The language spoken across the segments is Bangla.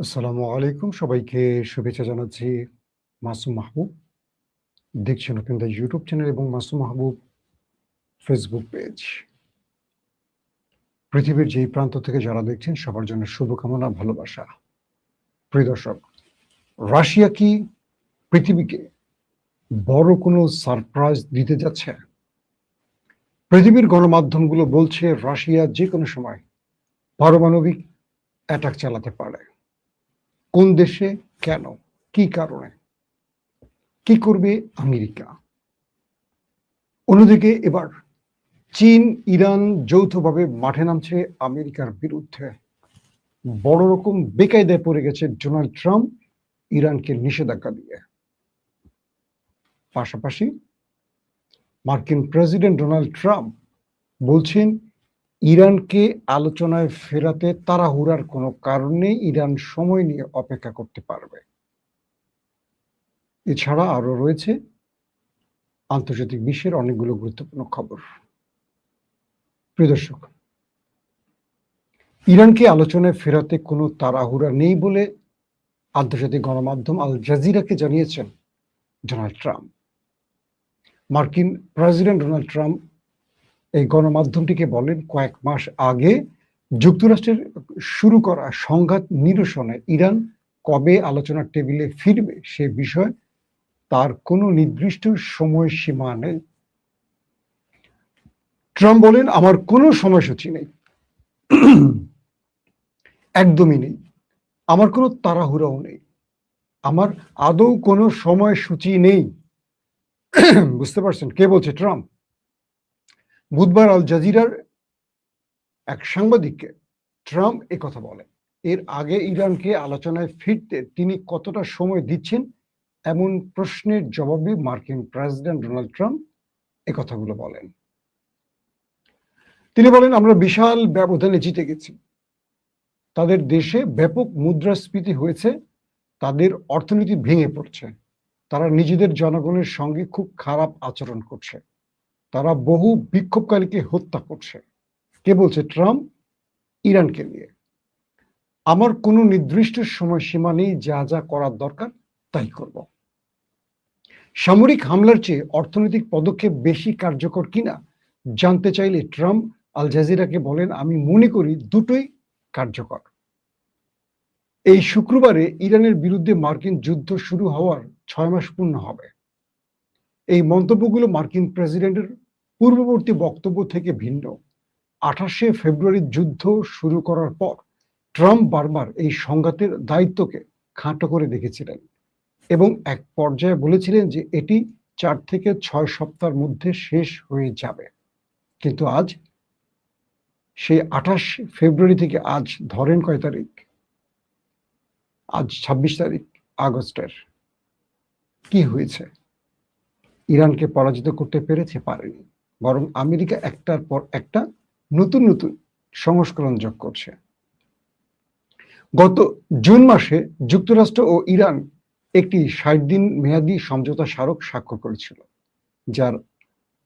আসসালামু আলাইকুম। সবাইকে শুভেচ্ছা জানাচ্ছি। মাসুম মাহবুব। দেখছেন ওপেন দ্য ইউটিউব চ্যানেল এবং মাসুম মাহবুব ফেসবুক পেজ। পৃথিবীর যেই প্রান্ত থেকে যারা দেখছেন সবার জন্য শুভকামনা, ভালোবাসা। প্রিয় দর্শক, রাশিয়া কি পৃথিবীকে বড় কোনো সারপ্রাইজ দিতে যাচ্ছে? পৃথিবীর গণমাধ্যমগুলো বলছে রাশিয়া যেকোনো সময় পারমাণবিক অ্যাটাক চালাতে পারে। কোন দেশে, কেন, কি কারণে, কি করবে আমেরিকা? অন্যদিকে এবার চীন, ইরান যৌথভাবে মাঠে নামছে আমেরিকার বিরুদ্ধে। বড় রকম বেকায়দায় পড়ে গেছে ডোনাল্ড ট্রাম্প ইরানকে নিষেধাজ্ঞা দিয়ে। পাশাপাশি মার্কিন প্রেসিডেন্ট ডোনাল্ড ট্রাম্প বলছেন ইরানকে আলোচনায় ফেরাতে তাড়াহুড়ার কোনো কারণ নেই, ইরান সময় নিয়ে অপেক্ষা করতে পারবে। এছাড়া আরো রয়েছে আন্তর্জাতিক বিশ্বের অনেকগুলো গুরুত্বপূর্ণ খবর। প্রিয় দর্শক, ইরানকে আলোচনায় ফেরাতে কোনো তাড়াহুড়া নেই বলে আন্তর্জাতিক গণমাধ্যম আল জাজিরাকে জানিয়েছেন ডোনাল্ড ট্রাম্প। মার্কিন প্রেসিডেন্ট ডোনাল্ড ট্রাম্প এই গণমাধ্যমটিকে বলেন কয়েক মাস আগে যুক্তরাষ্ট্রের শুরু করা সংঘাত নিরসনে ইরান কবে আলোচনার টেবিলে ফিরবে সে বিষয়ে তার কোনো নির্দিষ্ট সময়সীমা নেই। ট্রাম্প বলেন, আমার কোনো সময়সূচি নেই, একদমই নেই। আমার কোনো তাড়াহুড়াও নেই, আমার আদৌ কোনো সময়সূচি নেই। বুঝতে পারছেন কে বলছে? ট্রাম্প। বুধবার আল জাজিরার এক সাংবাদিককে ট্রাম্প একথা বলেন। এর আগে ইরানকে আলোচনায় ফিরতে তিনি কতটা সময় দিচ্ছেন এমন প্রশ্নের জবাবে মার্কিন প্রেসিডেন্ট ডোনাল্ড ট্রাম্প একথাগুলো বলেন। তিনি বলেন, আমরা বিশাল ব্যবধানে জিতে গেছি, তাদের দেশে ব্যাপক মুদ্রাস্ফীতি হয়েছে, তাদের অর্থনীতি ভেঙে পড়ছে, তারা নিজেদের জনগণের সঙ্গে খুব খারাপ আচরণ করছে, তারা বহু বিক্ষোভকারীকে হত্যা করছে। কে বলছে? ট্রাম্প ইরানকে নিয়ে। আমার কোনো নির্দিষ্ট সময়সীমা নেই, যা যা করার দরকার তাই করব। সামরিক হামলার চেয়ে অর্থনৈতিক পদক্ষেপ বেশি কার্যকর কিনা জানতে চাইলে ট্রাম্প আল জাজিরাকে বলেন, আমি মনে করি দুটোই কার্যকর। এই শুক্রবারে ইরানের বিরুদ্ধে মার্কিন যুদ্ধ শুরু হওয়ার 6 মাস পূর্ণ হবে। এই মন্তব্যগুলো মার্কিন প্রেসিডেন্টের পূর্ববর্তী বক্তব্য থেকে ভিন্ন। 28শে ফেব্রুয়ারি যুদ্ধ শুরু করার পর ট্রাম্প বারবার এই সংঘাতের দায়িত্বকে খাটো করে দেখেছিলেন এবং এক পর্যায়ে বলেছিলেন যে এটি 4 থেকে 6 সপ্তাহের মধ্যে শেষ হয়ে যাবে। কিন্তু আজ সেই 28 ফেব্রুয়ারি থেকে আজ ধরেন কয় তারিখ? আজ 26 তারিখ আগস্টের। কি হয়েছে? ইরানকে পরাজিত করতে পেরেছে? পারেনি। বরং আমেরিকা একটার পর একটা নতুন নতুন সংস্করণ যোগ করছে। গত জুন মাসে যুক্তরাষ্ট্র ও ইরান একটি 60 দিন মেয়াদী সমঝোতা স্মারক স্বাক্ষর করেছিল, যার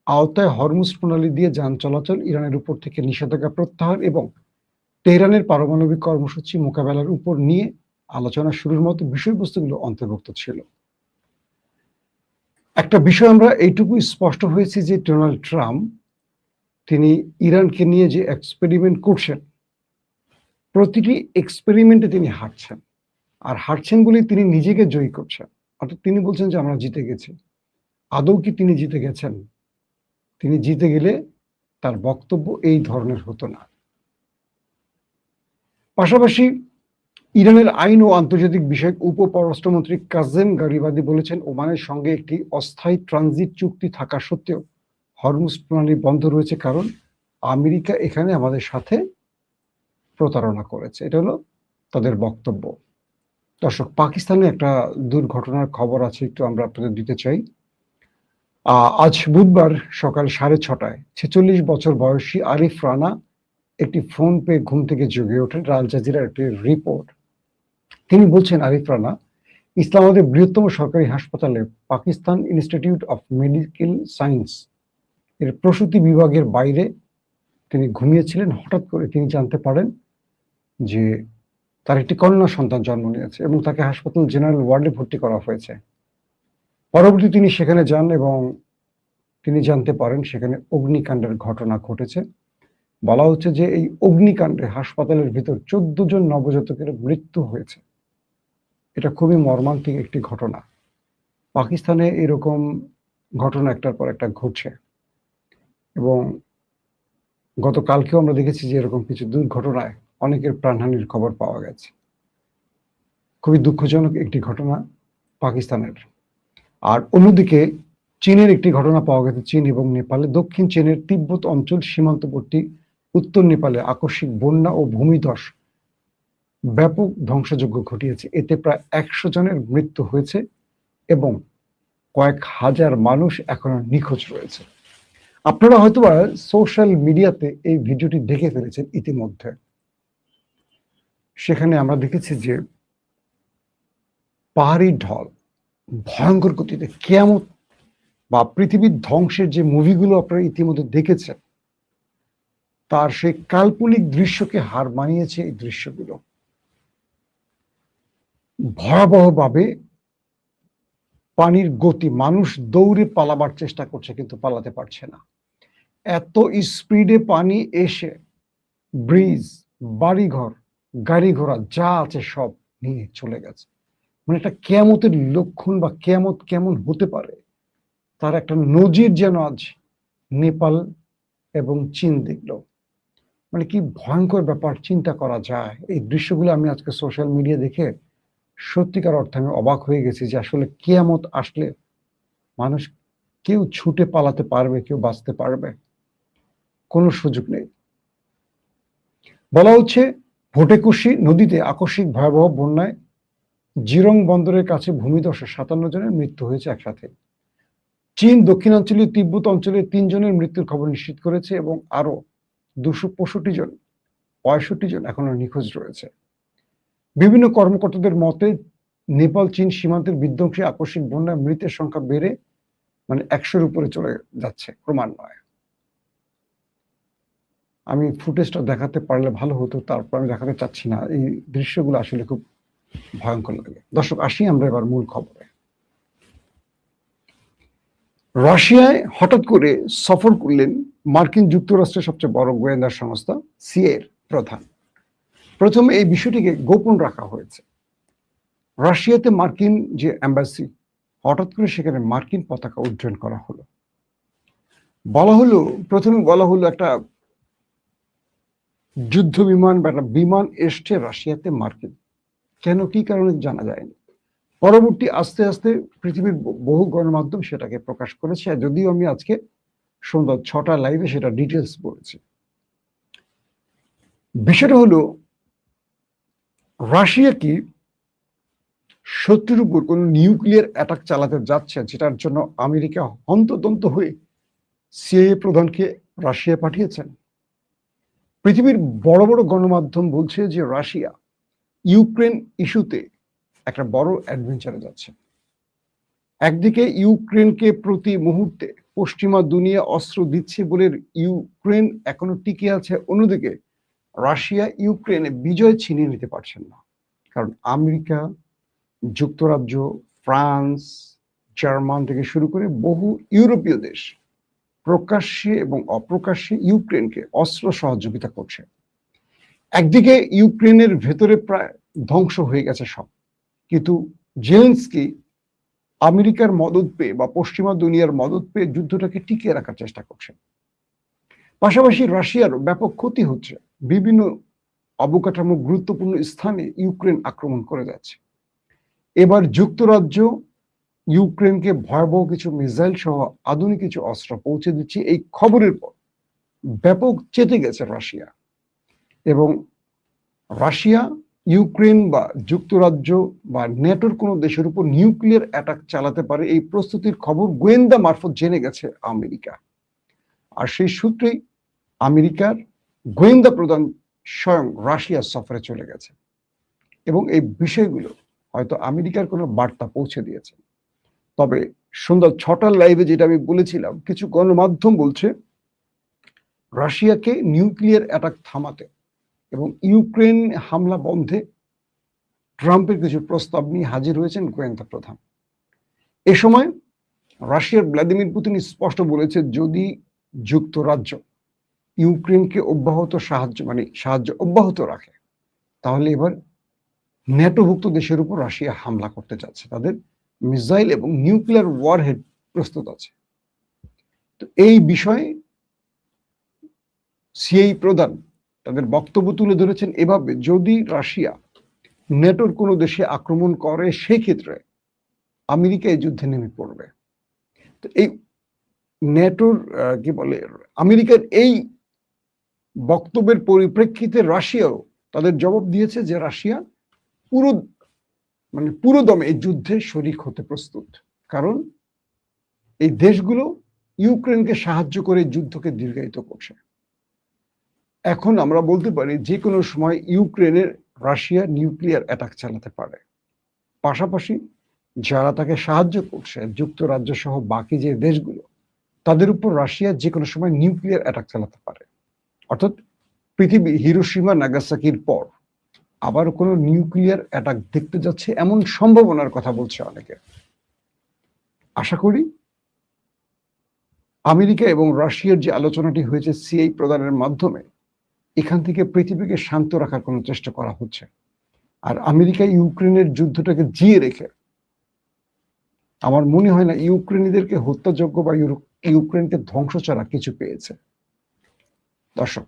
আওতায় হরমুজ প্রণালী দিয়ে যান চলাচল, ইরানের উপর থেকে নিষেধাজ্ঞা প্রত্যাহার এবং তেহরানের পারমাণবিক কর্মসূচি মোকাবেলার উপর নিয়ে আলোচনা শুরুর মতো বিষয়বস্তুগুলো অন্তর্ভুক্ত ছিল। একটা বিষয় আমরা এইটুকু স্পষ্ট হয়েছে যে ডোনাল্ড ট্রাম্প তিনি ইরানকে নিয়ে যে এক্সপেরিমেন্ট করছেন, প্রতিটি এক্সপেরিমেন্টে তিনি হারছেন, আর হারছেন বলে তিনি নিজেকে জয়ী করছেন। অর্থাৎ তিনি বলছেন যে আমরা জিতে গেছি। আদৌ কি তিনি জিতে গেছেন? তিনি জিতে গেলে তার বক্তব্য এই ধরনের হতো না। পাশাপাশি ইরানের আইন ও আন্তর্জাতিক বিষয়ক উপপররাষ্ট্রমন্ত্রী কাজেম গারিবাদি বলেছেন, ওমানের সঙ্গে একটি অস্থায়ী ট্রানজিট চুক্তি থাকা সত্ত্বেও হরমুজ প্রণালী বন্ধ রয়েছে কারণ আমেরিকা এখানে আমাদের সাথে প্রতারণা করেছে। এটা হলো তাদের বক্তব্য। দর্শক, পাকিস্তানে একটা দুর্ঘটনার খবর আছে, একটু আমরা আপনাদের দিতে চাই। আজ বুধবার সকাল 6:30টায় 46 বছর বয়সী আরিফ রানা একটি ফোন পেয়ে ঘুম থেকে জেগে ওঠেন। আল জাজিরার একটি রিপোর্ট। তিনি বলছেন, আরিফ রানা ইসলামাবাদের বৃহত্তম সরকারি হাসপাতালে Pakistan institute of medical science এর প্রসূতি বিভাগের বাইরে তিনি ঘুমিয়েছিলেন। হঠাৎ করে তিনি জানতে পারেন যে তার একটি কন্যা সন্তান জন্ম নিয়েছে এবং তাকে হাসপাতাল জেনারেল ওয়ার্ডে ভর্তি করা হয়েছে। পরবর্তী তিনি সেখানে যান এবং তিনি জানতে পারেন সেখানে অগ্নিকাণ্ডের ঘটনা ঘটেছে। বলা হচ্ছে যে এই অগ্নিকাণ্ডে হাসপাতালের ভিতর 14 জন নবজাতকের মৃত্যু হয়েছে। এটা খুবই মর্মান্তিক একটি ঘটনা। পাকিস্তানে এরকম ঘটনা একটার পর একটা ঘটছে এবং গতকালকেও আমরা দেখেছি যে এরকম কিছু দুর্ঘটনায় অনেকের প্রাণহানির খবর পাওয়া গেছে। খুবই দুঃখজনক একটি ঘটনা পাকিস্তানের। আর অন্যদিকে চীনের একটি ঘটনা পাওয়া গেছে চীন এবং নেপালে। দক্ষিণ চীনের তিব্বত অঞ্চল সীমান্তবর্তী উত্তর নেপালে আকস্মিক বন্যা ও ভূমিধস ব্যাপক ধ্বংসযজ্ঞ ঘটিয়েছে। এতে প্রায় 100 জনের মৃত্যু হয়েছে এবং কয়েক হাজার মানুষ এখনো নিখোঁজ রয়েছে। আপনারা হয়তোবা সোশ্যাল মিডিয়াতে এই ভিডিওটি দেখে ফেলেছেন ইতিমধ্যে। সেখানে আমরা দেখেছি যে পাহাড়ি ঢল ভয়ঙ্কর গতিতে কিয়ামত বা পৃথিবীর ধ্বংসের যে মুভিগুলো আপনারা ইতিমধ্যে দেখেছেন তার সেই কাল্পনিক দৃশ্যকে হার মানিয়েছে এই দৃশ্যগুলো। ভয়াবহভাবে পানির গতি, মানুষ দৌড়ে পালাবার চেষ্টা করছে কিন্তু পালাতে পারছে না। এত স্পিডে পানি এসে ব্রিজ, বাড়িঘর, গাড়ি ঘোড়া যা আছে সব নিয়ে চলে গেছে। মানে একটা কিয়ামতের লক্ষণ বা কিয়ামত কেমন হতে পারে তার একটা নজির যেন আজ নেপাল এবং চীন দেখল। মানে কি ভয়ঙ্কর ব্যাপার, চিন্তা করা যায়। এই দৃশ্যগুলো আমি আজকে সোশ্যাল মিডিয়া দেখে সত্যিকার অর্থে আমি অবাক হয়ে গেছি যে আসলে কিয়ামত আসলে মানুষ কেউ ছুটে পালাতে পারবে, কেউ বাঁচতে পারবে? কোনো সুযোগ নেই। বলা হচ্ছে ভোটেকুশি নদীতে আকস্মিক ভয়াবহ বন্যায় জিরং বন্দরের কাছে ভূমিধসে 57 জনের মৃত্যু হয়েছে একসাথে। চীন দক্ষিণাঞ্চলীয় তিব্বত অঞ্চলে 3 জনের মৃত্যুর খবর নিশ্চিত করেছে এবং আরো 265 জন এখনো নিখোঁজ রয়েছে। বিভিন্ন কর্মকর্তাদের মতে নেপাল চীন সীমান্তের বিধ্বংসী আকস্মিক বন্যায় মৃতের সংখ্যা বেড়ে 100-র উপরে চলে যাচ্ছে ক্রমান্বয়ে। আমি ফুটেজটা দেখাতে পারলে ভালো হতো, তারপর আমি দেখাতে চাচ্ছি না। এই দৃশ্যগুলো আসলে খুব ভয়ঙ্কর লাগে। দর্শক, আসি আমরা এবার মূল খবরে। রাশিয়ায় হঠাৎ করে সফর করলেন মার্কিন যুক্তরাষ্ট্রের সবচেয়ে বড় গোয়েন্দা সংস্থা সিএর প্রধান। প্রথমে এই বিষয়টিকে গোপন রাখা হয়েছে। রাশিয়াতে মার্কিন যে এম্বাসি, হঠাৎ করে সেখানে মার্কিন পতাকা উড্ডয়ন করা হলো। প্রথমে বলা হলো একটা যুদ্ধ বিমান বা একটা বিমান এসছে রাশিয়াতে মার্কিন। কেন, কি কারণে জানা যায়নি। পরবর্তী আস্তে আস্তে পৃথিবীর বহু গণমাধ্যম সেটাকে প্রকাশ করেছে, যদিও আমি আজকে সন্ধ্যা 6টা লাইভে সেটা ডিটেলস বলেছি। বিষয়টা হলো রাশিয়া কি শত্রুর উপর কোন নিউক্লিয়ার অ্যাটাক চালাতে যাচ্ছে, যেটার জন্য আমেরিকা হন্তদন্ত হয়ে সিআইএ প্রধানকে রাশিয়া পাঠিয়েছেন। পৃথিবীর বড় বড় গণমাধ্যম বলছে যে রাশিয়া ইউক্রেন ইস্যুতে একটা বড় অ্যাডভেঞ্চারে যাচ্ছে। একদিকে ইউক্রেনকে প্রতি মুহূর্তে পশ্চিমা দুনিয়া অস্ত্র দিচ্ছে বলে ইউক্রেন এখনো টিকে আছে, অন্যদিকে রাশিয়া ইউক্রেনে বিজয় ছিনিয়ে নিতে পারছেন না। কারণ আমেরিকা, যুক্তরাজ্য, ফ্রান্স, জার্মান থেকে শুরু করে বহু ইউরোপীয় দেশ প্রকাশ্যে এবং অপ্রকাশ্যে ইউক্রেনকে অস্ত্র সহযোগিতা করছে। একদিকে ইউক্রেনের ভেতরে প্রায় ধ্বংস হয়ে গেছে সব, কিন্তু জেলেনস্কি আমেরিকার মদত পেয়ে বা পশ্চিমা দুনিয়ার মদত পেয়ে যুদ্ধটাকে টিকিয়ে রাখার চেষ্টা করছেন। পাশাপাশি রাশিয়ারও ব্যাপক ক্ষতি হচ্ছে। বিভিন্ন অবকাঠামো গুরুত্বপূর্ণ স্থানে ইউক্রেন আক্রমণ করে যাচ্ছে। এবার যুক্তরাজ্য ইউক্রেনকে ভয়াবহ কিছু মিসাইল সহ আধুনিক কিছু অস্ত্র পৌঁছে দিচ্ছে। এই খবরের পর ব্যাপক চেতে গেছে রাশিয়া, এবং রাশিয়া ইউক্রেন বা যুক্তরাজ্য বা নেটোর কোনো দেশের উপর নিউক্লিয়ার অ্যাটাক চালাতে পারে এই প্রস্তুতির খবর গোয়েন্দা মারফত জেনে গেছে আমেরিকা। আর সেই সূত্রেই আমেরিকার গোয়েন্দা প্রধান স্বয়ং রাশিয়া সফরে চলে গেছে এবং এই বিষয়গুলো হয়তো আমেরিকার কোনো বার্তা পৌঁছে দিয়েছে। তবে সন্ধ্যা 6টার লাইভে যেটা আমি বলেছিলাম, কিছু গণমাধ্যম বলছে রাশিয়াকে নিউক্লিয়ার অ্যাটাক থামাতে এবং ইউক্রেন হামলা বন্ধে ট্রাম্পের কিছু প্রস্তাব নিয়ে হাজির হয়েছেন গোয়েন্দা প্রধান। এ সময় রাশিয়ার ভ্লাদিমির পুতিন স্পষ্ট বলেছে, যদি যুক্তরাজ্য ইউক্রেনকে সাহায্য অব্যাহত রাখে, তাহলে এবার ন্যাটোভুক্ত দেশের উপর রাশিয়া হামলা করতে যাচ্ছে, তাদের মিসাইল এবং নিউক্লিয়ার ওয়ারহেড প্রস্তুত আছে। তো এই বিষয়ে সিআই প্রধান তাদের বক্তব্য তুলে ধরেছেন এভাবে, যদি রাশিয়া ন্যাটোর কোনো দেশে আক্রমণ করে, সেক্ষেত্রে আমেরিকা এই যুদ্ধে নেমে পড়বে। তো এই ন্যাটোর আমেরিকার এই বক্তব্যের পরিপ্রেক্ষিতে রাশিয়াও তাদের জবাব দিয়েছে যে রাশিয়া পুরোদমে এই যুদ্ধে শরিক হতে প্রস্তুত, কারণ এই দেশগুলো ইউক্রেনকে সাহায্য করে যুদ্ধকে দীর্ঘায়িত করছে। এখন আমরা বলতে পারি যে কোনো সময় ইউক্রেনের রাশিয়া নিউক্লিয়ার অ্যাটাক চালাতে পারে। পাশাপাশি যারা তাকে সাহায্য করছে, যুক্তরাজ্য সহ বাকি যে দেশগুলো, তাদের উপর রাশিয়া যে কোনো সময় নিউক্লিয়ার অ্যাটাক চালাতে পারে। অর্থাৎ পৃথিবী হিরোশিমা নাগাসাকির পর আবার কোনো নিউক্লিয়ার অ্যাটাক দেখতে যাচ্ছে, এমন সম্ভাবনার কথা বলছে অনেকে। আশা করি আমেরিকা এবং রাশিয়ার যে আলোচনাটি হয়েছে সিআই প্রদানের মাধ্যমে, এখান থেকে পৃথিবীকে শান্ত রাখার কোনো চেষ্টা করা হচ্ছে। আর আমেরিকা ইউক্রেনের যুদ্ধটাকে জিয়ে রেখে আমার মনে হয় না ইউক্রেনীদেরকে হত্যাযোগ্য বা ইউক্রেনকে ধ্বংস ছাড়া কিছু পেয়েছে। দর্শক,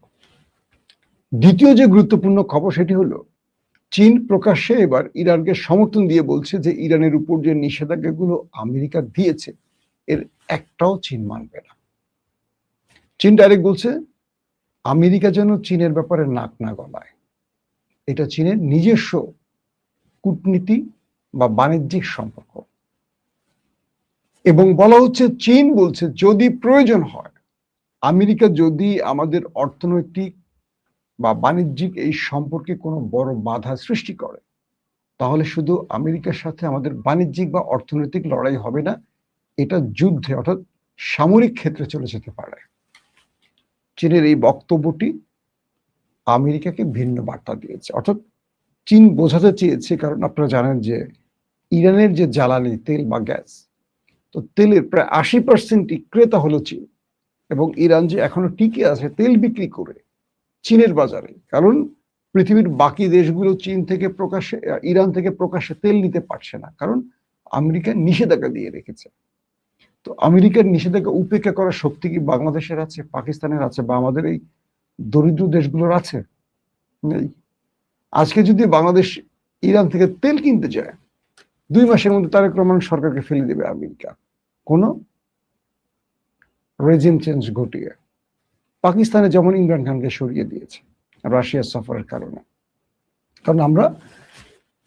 দ্বিতীয় যে গুরুত্বপূর্ণ খবর সেটি হলো, চীন প্রকাশ্যে এবার ইরানকে সমর্থন দিয়ে বলছে যে ইরানের উপর যে নিষেধাজ্ঞাগুলো আমেরিকা দিয়েছে, এর একটাও চীন মানবে না। চীন ডাইরেক্ট বলছে আমেরিকা যেন চীনের ব্যাপারে নাক না গলায়। এটা চীনের নিজস্ব কূটনীতি বা বাণিজ্যিক সম্পর্ক। এবং বলা হচ্ছে, চীন বলছে যদি প্রয়োজন হয়, আমেরিকা যদি আমাদের অর্থনৈতিক বা বাণিজ্যিক এই সম্পর্কে কোনো বড় বাধা সৃষ্টি করে, তাহলে শুধু আমেরিকার সাথে আমাদের বাণিজ্যিক বা অর্থনৈতিক লড়াই হবে না, এটা যুদ্ধে অর্থাৎ সামরিক ক্ষেত্রে চলে যেতে পারে। চীনের এই বক্তব্যটি আমেরিকাকে ভিন্ন বার্তা দিয়েছে। অর্থাৎ চীন বোঝাতে চেয়েছে, কারণ আপনারা জানেন যে ইরানের যে জ্বালানি তেল বা গ্যাস, তো তেলের প্রায় 80% ক্রেতা হলো চীন, এবং ইরান যে এখনো টিকে আছে তেল বিক্রি করে চীনের বাজারে, কারণ পৃথিবীর বাকি দেশগুলো ইরান থেকে প্রকাশ্যে তেল নিতে পারছে না, কারণ আমেরিকা নিষেধাজ্ঞা দিয়ে রেখেছে। তো আমেরিকার নিষেধাজ্ঞা উপেক্ষা করার শক্তি কি বাংলাদেশের আছে, পাকিস্তানের আছে, বা আমাদের এই দরিদ্র দেশগুলোর আছে? নেই। আজকে যদি বাংলাদেশ ইরান থেকে তেল কিনতে যায়, 2 মাসের মধ্যে তারেক রহমান সরকারকে ফেলে দেবে আমেরিকা, কোনো রেজিম চেঞ্জ ঘটিয়ে। পাকিস্তানে যেমন ইমরান খানকে সরিয়ে দিয়েছে রাশিয়ার সফরের কারণে, কারণ আমরা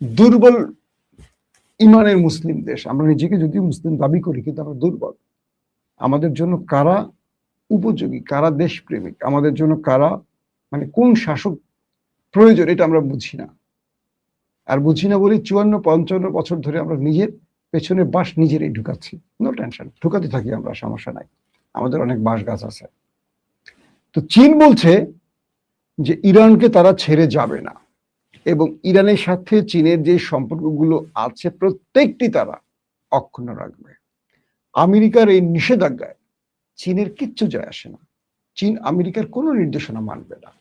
দুর্বল ইমানের মুসলিম দেশ। আমরা নিজেকে যদিও মুসলিম দাবি করি, কিন্তু আমরা দুর্বল। আমাদের জন্য কারা উপযোগী, কারা দেশপ্রেমিক, আমাদের জন্য কারা কোন শাসক প্রয়োজন, এটা আমরা বুঝি না। আর বুঝি না বলে 54-55 বছর ধরে আমরা নিজের পেছনে বাঁশ নিজেরাই ঢুকাচ্ছি। নো টেনশন, ঢুকাতে থাকি আমরা, সমস্যা নাই, আমাদের অনেক বাঁশ গাছ আছে। তো চীন বলছে যে ইরানকে তারা ছেড়ে যাবে না, এবং ইরানের সাথে চীনের যে সম্পর্কগুলো আছে প্রত্যেকটি তারা অক্ষুণ্ণ রাখবে। আমেরিকার এই নিষেধাজ্ঞায় চীনের কিচ্ছু যায় আসে না। চীন আমেরিকার কোনো নির্দেশনা মানবে না।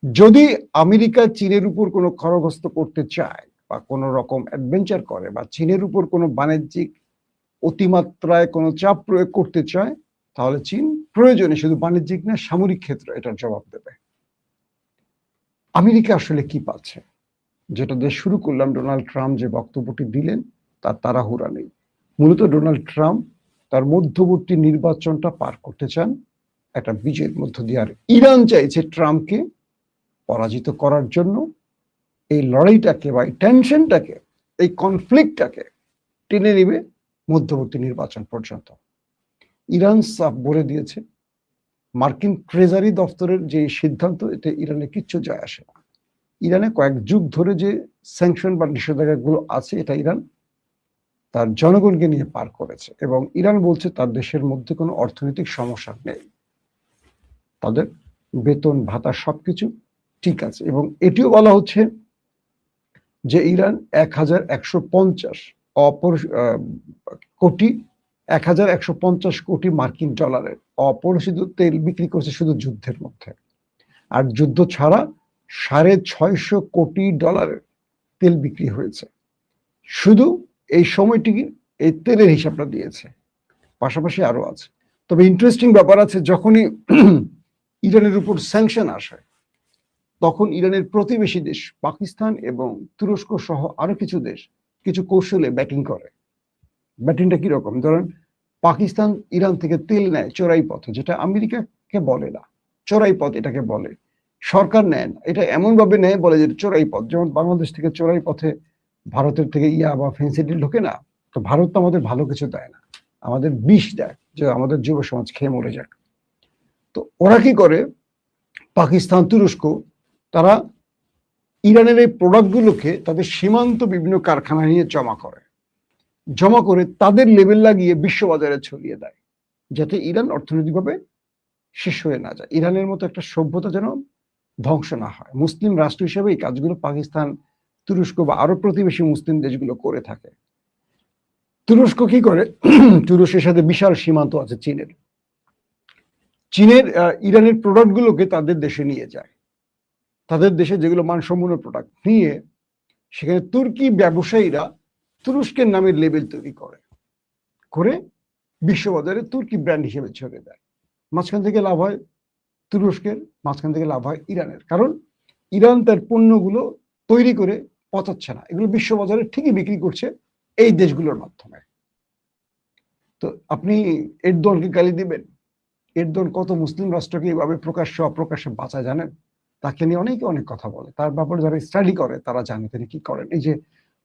যদি আমেরিকা চীনের উপর কোনো খড়গহস্ত করতে চায় বা কোনো রকম অ্যাডভেঞ্চার করে, বা চীনের উপর কোনো বাণিজ্যিক অতিমাত্রায় কোনো চাপ প্রয়োগ করতে চায়, তাহলে চীন প্রয়োজনে শুধু বাণিজ্যিক না, সামরিক ক্ষেত্রে এটার জবাব দেবে। আমেরিকা আসলে কি পাচ্ছে? যেটা দিয়ে শুরু করলাম, ডোনাল্ড ট্রাম্প যে বক্তব্যটি দিলেন তার তাড়াহুড়া নেই। মূলত ডোনাল্ড ট্রাম্প তার মধ্যবর্তী নির্বাচনটা পার করতে চান একটা বিজয়ের মধ্য দিয়ে, আর ইরান চাইছে ট্রাম্পকে পরাজিত করার জন্য এই লড়াইটাকে বা এই টেনশনটাকে, এই কনফ্লিক্টটাকে টেনে নেবে মধ্যবর্তী নির্বাচন পর্যন্ত। ইরান সাফ বলে দিয়েছে, মার্কিন ট্রেজারি দপ্তরের যে সিদ্ধান্ত, এতে ইরানে কিচ্ছু যায় আসে না। ইরানে কয়েক যুগ ধরে যে স্যাংশন বা নিষেধাজ্ঞাগুলো আছে, এটা ইরান তার জনগণকে নিয়ে পার করেছে, এবং ইরান বলছে তার দেশের মধ্যে কোনো অর্থনৈতিক সমস্যা নেই, তাদের বেতন ভাতা সবকিছু ঠিক আছে। এবং এটিও বলা হচ্ছে যে ইরান 1150 কোটি মার্কিন ডলারের অপরিশোধিত তেল বিক্রি করছে শুধু যুদ্ধের মধ্যে, আর যুদ্ধ ছাড়া 650 কোটি ডলারের তেল বিক্রি হয়েছে। শুধু এই সময়টি এই তেলের হিসাবটা দিয়েছে, পাশাপাশি আরো আছে। তবে ইন্টারেস্টিং ব্যাপার আছে, যখনই ইরানের উপর স্যাংশন আসে তখন ইরানের প্রতিবেশী দেশ পাকিস্তান এবং তুরস্ক সহ আরো কিছু দেশ কিছু কৌশলে ব্যাটিং করে। ব্যাটিংটা কিরকম? ধরেন পাকিস্তান ইরান থেকে তেল নেয় চোরাই পথে, যেটা আমেরিকাকে বলে না, চোরাই পথ এটাকে বলে, সরকার নেয় না, এটা এমন ভাবে নেয় বলে যে চোরাই পথ। যেমন বাংলাদেশ থেকে চোরাই পথে ভারতের থেকে ইয়া বা ফেন্সিডিল ঢোকে না, তো ভারত তো আমাদের ভালো কিছু দেয় না, আমাদের বিষ দেয় যে আমাদের যুব সমাজ খেয়ে মরে যাক। তো ওরা কি করে, পাকিস্তান তুরস্ক তারা ইরানের এই প্রোডাক্টগুলোকে তাদের সীমান্ত বিভিন্ন কারখানায় নিয়ে জমা করে তাদের লেভেল লাগিয়ে বিশ্ববাজারে ছড়িয়ে দেয়, যাতে ইরান অর্থনৈতিকভাবে শেষ হয়ে না যায়, ইরানের মতো একটা সভ্যতা যেন ধ্বংস না হয়। মুসলিম রাষ্ট্র হিসেবে এই কাজগুলো পাকিস্তান, তুরস্ক বা আরো প্রতিবেশী মুসলিম দেশগুলো করে থাকে। তুরস্ক কি করে, তুরস্কের সাথে বিশাল সীমান্ত আছে চীনের ইরানের প্রোডাক্টগুলোকে তাদের দেশে নিয়ে যায়, তাদের দেশে যেগুলো মানসম্পন্ন প্রোডাক্ট নিয়ে সেখানে তুর্কি ব্যবসায়ীরা তুরস্কের নামের লেবেল তৈরি করে বিশ্ববাজারে তুর্কি ব্র্যান্ড হিসেবে ছড়িয়ে দেয়। মাঝখান থেকে লাভ হয় তুরস্কের, মাঝখান থেকে লাভ হয় ইরানের, কারণ ইরান তার পণ্যগুলো তৈরি করে পচাচ্ছে না, এগুলো বিশ্ববাজারে ঠিকই বিক্রি করছে এই দেশগুলোর মাধ্যমে। তো আপনি এরদোয়ানকে গালি দিবেন? এরদোয়ান কত মুসলিম রাষ্ট্রকে এইভাবে প্রকাশ্যে অপ্রকাশ্যে বাঁচায় জানেন? তাকে নিয়ে অনেকে অনেক কথা বলে, তার ব্যাপারে যারা স্টাডি করে তারা জানে তিনি কি করেন। এই যে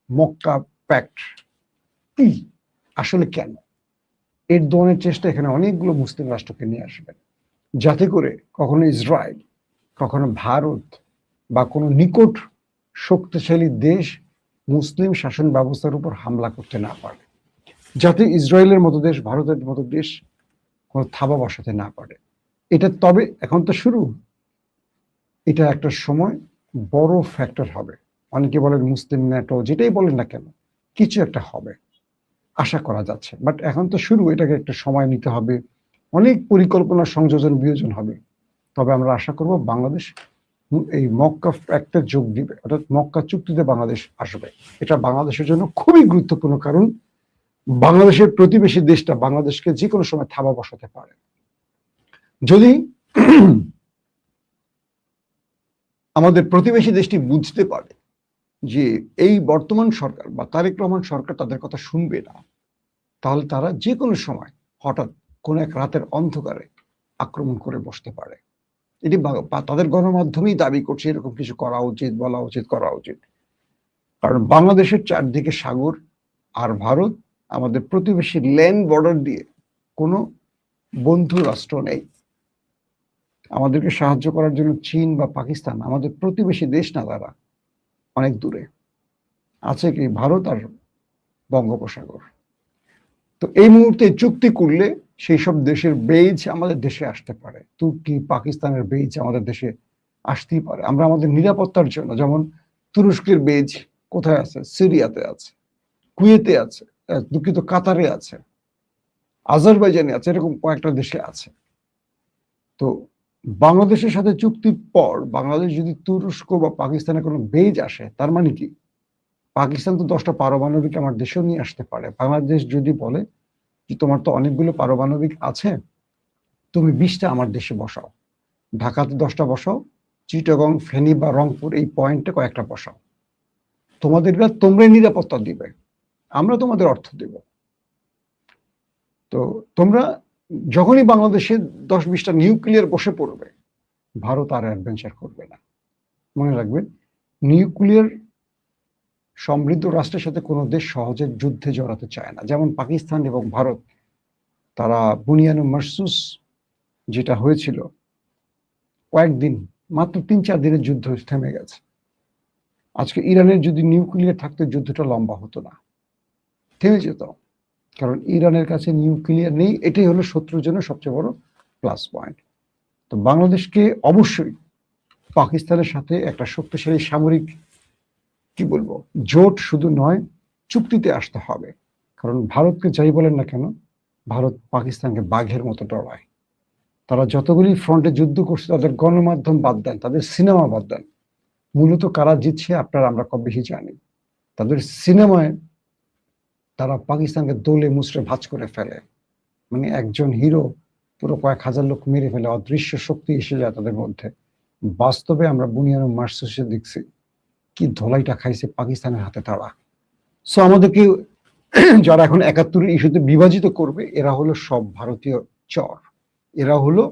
মক্কা প্যাক্ট কি আসলে, কেন এরদোয়ানের চেষ্টা এখানে অনেকগুলো মুসলিম রাষ্ট্রকে নিয়ে আসবেন, যাতে করে কখনো ইসরায়েল, কখনো ভারত বা কোনো নিকট শক্তিশালী দেশ মুসলিম শাসন ব্যবস্থার উপর হামলা করতে না পারে, যাতে ইসরায়েলের মতো দেশ, ভারতের মতো দেশ কোনো থাবা বসাতে না পারে। এটা তবে এখন তো শুরু, এটা একটা সময় বড় ফ্যাক্টর হবে। অনেকে বলেন মুসলিম ন্যাটো, যেটাই বলেন না কেন কিছু একটা হবে আশা করা যাচ্ছে, বাট এখন তো শুরু, এটাকে একটা সময় নিতে হবে, অনেক পরিকল্পনা সংযোজন বিয়োজন হবে। তবে আমরা আশা করব বাংলাদেশ এই মক্কা প্যাক্টে যোগ দিবে, অর্থাৎ মক্কা চুক্তিতে বাংলাদেশ আসবে। এটা বাংলাদেশের জন্য খুবই গুরুত্বপূর্ণ, কারণ বাংলাদেশের প্রতিবেশী দেশটা বাংলাদেশকে যে কোনো সময় থাবা বসাতে পারে। যদি আমাদের প্রতিবেশী দেশটি বুঝতে পারে যে এই বর্তমান সরকার বা তারেক রহমান সরকার তাদের কথা শুনবে না, তাহলে তারা যে কোনো সময় হঠাৎ কোনো এক রাতের অন্ধকারে আক্রমণ করে বসতে পারে। এটি তাদের গণমাধ্যমেই দাবি করছে এরকম কিছু করা উচিত, বলা উচিত, করা উচিত। কারণ বাংলাদেশের চারদিকে সাগর, আর ভারত আমাদের প্রতিবেশী ল্যান্ড বর্ডার দিয়ে কোনো বন্ধু রাষ্ট্র নেই। আমাদেরকে সাহায্য করার জন্য চীন বা পাকিস্তান আমাদের প্রতিবেশী দেশ না, তারা অনেক দূরে আছে কি ভারত আর বঙ্গোপসাগর। তো এই মুহূর্তে চুক্তি করলে সেই সব দেশের বেজ আমাদের দেশে আসতে পারে, তুর্কি পাকিস্তানের বেজ আমাদের দেশে আসতেই পারে। আমরা আমাদের নিরাপত্তার জন্য, যেমন তুরস্কের বেজ কোথায় আছে, সিরিয়াতে আছে, কুয়েতে আছে, দুঃখিত কাতারে আছে, আজারবাইজানে আছে, এরকম কয়েকটা দেশে আছে। তো বাংলাদেশের সাথে চুক্তির পর বাংলাদেশ যদি তুরস্ক বা পাকিস্তানের কোনো বেজ আসে, তার মানে কি পাকিস্তান তো 10টা পারমাণবিক আমার দেশেও নিয়ে আসতে পারে। বাংলাদেশ যদি বলে যে তোমার তো অনেকগুলো পারমাণবিক আছে, তুমি 20টা আমার দেশে বসাও, ঢাকাতে 10টা বসাও, চিটাগং, ফেনী বা রংপুর এই পয়েন্টে কয়েকটা বসাও, তোমরাই নিরাপত্তা দিবে, আমরা তোমাদের অর্থ দেব। তো তোমরা যখনই বাংলাদেশে 10-20টা নিউক্লিয়ার বসে পড়বে, ভারত আর অ্যাডভেঞ্চার করবে না। মনে রাখবেন, নিউক্লিয়ার সমৃদ্ধ রাষ্ট্রের সাথে কোনো দেশ সহজে যুদ্ধে জড়াতে চায় না। যেমন পাকিস্তান এবং ভারত, তারা বুনিয়ান মারসুস যেটা হয়েছিল কয়েকদিন, মাত্র 3-4 দিনের যুদ্ধ থেমে গেছে। আজকে ইরানের যদি নিউক্লিয়ার থাকতো যুদ্ধটা লম্বা হতো না, থেমে যেত, কারণ ইরানের কাছে নিউক্লিয়ার নেই। এটাই হলো শত্রুর জন্য সবচেয়ে বড় প্লাস পয়েন্ট। তো বাংলাদেশকে অবশ্যই পাকিস্তানের সাথে একটা শক্তিশালী সামরিক কি বলবো, জোট শুধু নয়, চুক্তিতে আসতে হবে। কারণ ভারতকে যাই বলেন না কেন, ভারত পাকিস্তানকে বাঘের মতো ডরায়। তারা যতগুলি ফ্রন্টে যুদ্ধ করছে, তাদের গণমাধ্যম বাদ দেন, তাদের সিনেমা বাদ দেন, মূলত কারা জিতছে আপনারা আমরা কম বেশি জানি। তাদের সিনেমায় তারা পাকিস্তানকে দোলে মুচড়ে ভাঁজ করে ফেলে। মানে একজন হিরো পুরো কয়েক হাজার লোক মেরে ফেলে, অদৃশ্য শক্তি এসে যায় তাদের মধ্যে। বাস্তবে আমরা বুনিয়ানো মার্সেসে দেখছি কি ধলাইটা খাইছে পাকিস্তানের হাতে তারা। সো আমাদেরকে যারা এখন ৭১-এর ইস্যুতে বিভাজিত করবে, এরা হলো সব ভারতীয় চর, এরা হলো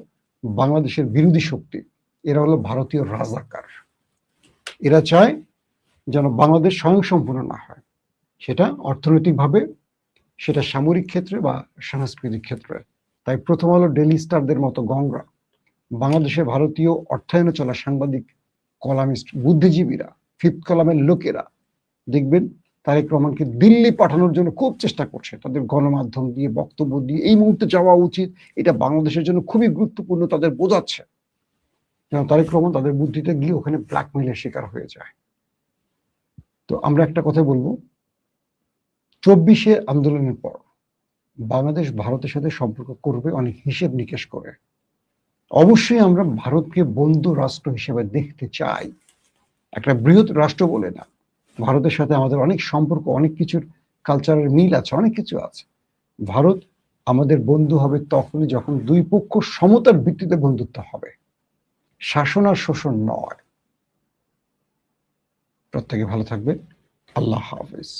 বাংলাদেশের বিরোধী শক্তি, এরা হলো ভারতীয় রাজাকার। এরা চায় যেন বাংলাদেশ স্বয়ংসম্পূর্ণ না হয়, সেটা অর্থনৈতিকভাবে, সেটা সামরিক ক্ষেত্রে বা সাংস্কৃতিক ক্ষেত্রে। তাই প্রথম আলো, ডেইলি স্টারদের মতো গংরা, বাংলাদেশে ভারতীয় অর্থায়নে চলা সাংবাদিক, কলামিস্ট, বুদ্ধিজীবীরা, ফিফথ কলামের লোকেরা দেখবেন তারেক রহমানকে দিল্লি পাঠানোর জন্য খুব চেষ্টা করছে, তাদের গণমাধ্যম দিয়ে, বক্তব্য দিয়ে এই মুহূর্তে যাওয়া উচিত, এটা বাংলাদেশের জন্য খুবই গুরুত্বপূর্ণ, তাদের বোঝাচ্ছে যেন তারেক রহমান তাদের বুদ্ধিতে গিয়ে ওখানে ব্ল্যাকমেইলের শিকার হয়ে যায়। তো আমরা একটা কথা বলবো, ২৪শে আন্দোলনের পর বাংলাদেশ ভারতের সাথে সম্পর্ক করবে অনেক হিসেব নিকেশ করে। অবশ্যই আমরা ভারতকে বন্ধু রাষ্ট্র হিসেবে দেখতে চাই, একটা বৃহৎ রাষ্ট্র বলে না। ভারতের সাথে আমাদের অনেক সম্পর্ক, অনেক কিছুর কালচারের মিল আছে, অনেক কিছু আছে। ভারত আমাদের বন্ধু হবে তখনই যখন দুই পক্ষ সমতার ভিত্তিতে বন্ধুত্ব হবে, শাসন আর শোষণ নয়। প্রত্যেকে ভালো থাকবে। আল্লাহ হাফেজ।